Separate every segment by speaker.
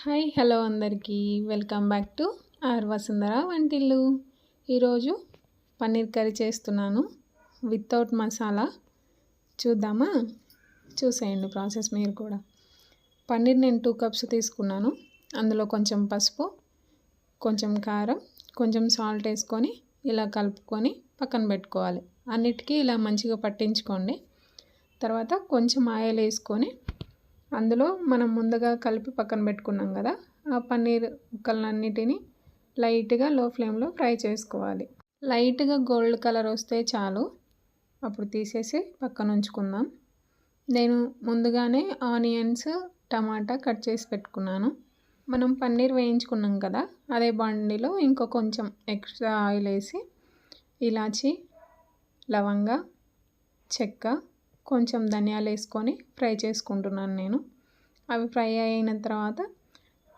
Speaker 1: Hi hello అందరికీ welcome back to our Vasundhara Vantillu. ఈరోజు paneer curry చేస్తున్నాను వితౌట్ మసాలా. చూద్దామా? చూసేయండి ప్రాసెస్ మీరు కూడా. పన్నీర్ నేను 2 కప్స్ తీసుకున్నాను. అందులో కొంచెం పసుపు, కొంచెం కారం, కొంచెం సాల్ట్ వేసుకొని ఇలా కలుపుకొని పక్కన పెట్టుకోవాలి. అన్నిటికీ ఇలా మంచిగా పట్టించుకోండి. తర్వాత కొంచెం ఆయిల్ వేసుకొని అందులో మనం ముందుగా కలిపి పక్కన పెట్టుకున్నాం కదా, ఆ పన్నీర్ ముక్కలన్నిటిని లైట్గా లో ఫ్లేమ్లో ఫ్రై చేసుకోవాలి. లైట్గా గోల్డ్ కలర్ వస్తే చాలు, అప్పుడు తీసేసి పక్కన ఉంచుకుందాం. నేను ముందుగానే ఆనియన్స్, టమాటా కట్ చేసి పెట్టుకున్నాను. మనం పన్నీర్ వేయించుకున్నాం కదా, అదే బండిలో ఇంకో కొంచెం ఎక్స్ట్రా ఆయిల్ వేసి ఇలాచి, లవంగా, చెక్క, కొంచెం ధనియాలు వేసుకొని ఫ్రై చేసుకుంటున్నాను నేను. అవి ఫ్రై అయిన తర్వాత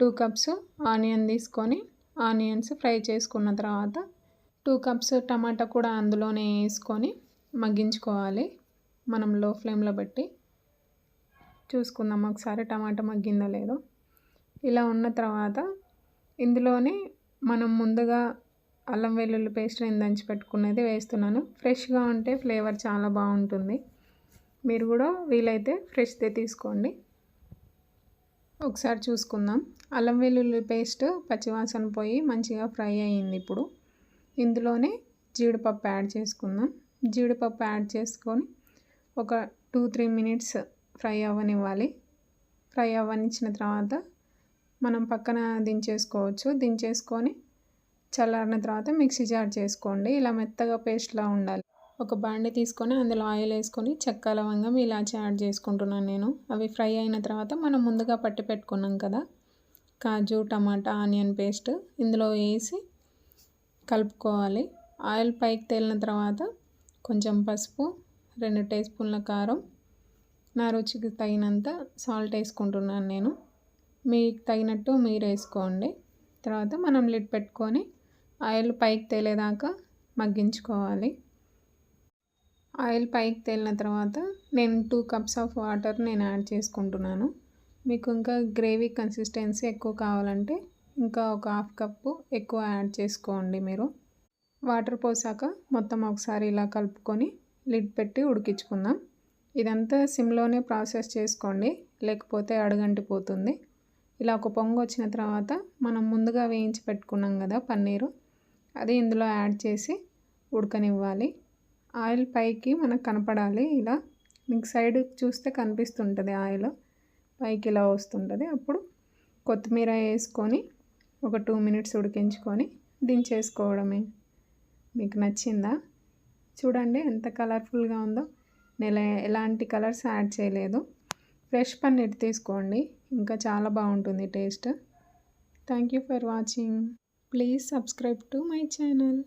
Speaker 1: 2 కప్స్ ఆనియన్ తీసుకొని ఆనియన్స్ ఫ్రై చేసుకున్న తర్వాత 2 కప్స్ టమాటా కూడా అందులోనే వేసుకొని మగ్గించుకోవాలి. మనం లో ఫ్లేమ్లో పెట్టి చూసుకుందాం ఒకసారి టమాటా మగ్గిందో లేదో. ఇలా ఉన్న తర్వాత ఇందులోనే మనం ముందుగా అల్లం వెల్లుల్లి పేస్ట్ నేను దంచి పెట్టుకునేది వేస్తున్నాను. ఫ్రెష్గా ఉంటే ఫ్లేవర్ చాలా బాగుంటుంది. మీరు కూడా వీలైతే ఫ్రెష్దే తీసుకోండి. ఒకసారి చూసుకుందాం. అల్లం వెల్లుల్లి పేస్ట్ పచ్చివాసన పోయి మంచిగా ఫ్రై అయ్యింది. ఇప్పుడు ఇందులోనే జీడిపప్పు యాడ్ చేసుకుందాం. జీడిపప్పు యాడ్ చేసుకొని ఒక 2-3 మినిట్స్ ఫ్రై అవ్వనివ్వాలి. ఫ్రై అవ్వనిచ్చిన తర్వాత మనం పక్కన దించేసుకోవచ్చు. దించేసుకొని చల్లారిన తర్వాత మిక్సీ జార్ చేసుకోండి. ఇలా మెత్తగా పేస్ట్లా ఉండాలి. ఒక బాండి తీసుకొని అందులో ఆయిల్ వేసుకొని చెక్క, లవంగం, ఇలాచి యాడ్ చేసుకుంటున్నాను నేను. అవి ఫ్రై అయిన తర్వాత మనం ముందుగా పట్టి పెట్టుకున్నాం కదా కాజు, టమాటా, ఆనియన్ పేస్ట్ ఇందులో వేసి కలుపుకోవాలి. ఆయిల్ పైకి తేలిన తర్వాత కొంచెం పసుపు, 2 టీ స్పూన్ల కారం, నా రుచికి తగినంత సాల్ట్ వేసుకుంటున్నాను నేను. మీకు తగినట్టు మీరు వేసుకోండి. తర్వాత మనం లిడ్ పెట్టుకొని ఆయిల్ పైకి తేలేదాకా మగ్గించుకోవాలి. ఆయిల్ పైకి తేలిన తర్వాత నేను 2 కప్స్ ఆఫ్ వాటర్ నేను యాడ్ చేసుకుంటున్నాను. మీకు ఇంకా గ్రేవీ కన్సిస్టెన్సీ ఎక్కువ కావాలంటే ఇంకా ఒక 1/2 కప్పు ఎక్కువ యాడ్ చేసుకోండి మీరు. వాటర్ పోసాక మొత్తం ఒకసారి ఇలా కలుపుకొని లిడ్ పెట్టి ఉడికించుకుందాం. ఇదంతా సిమ్లోనే ప్రాసెస్ చేసుకోండి, లేకపోతే అడుగంటిపోతుంది. ఇలా ఒక పొంగు వచ్చిన తర్వాత మనం ముందుగా వేయించి పెట్టుకున్నాం కదా పన్నీరు, అది ఇందులో యాడ్ చేసి ఉడకనివ్వాలి. ఆయిల్ పైకి మనకు కనపడాలి. ఇలా మీకు సైడ్ చూస్తే కనిపిస్తుంటుంది ఆయిల్ పైకి ఇలా వస్తుంటుంది. అప్పుడు కొత్తిమీర వేసుకొని ఒక 2 మినిట్స్ ఉడికించుకొని దించేసుకోవడమే. మీకు నచ్చిందా? చూడండి ఎంత కలర్ఫుల్గా ఉందో. నేను ఎలాంటి కలర్స్ యాడ్ చేయలేదు. ఫ్రెష్ పన్నీర్ తీసుకోండి, ఇంకా చాలా బాగుంటుంది taste. Thank you for watching. Please subscribe to my channel.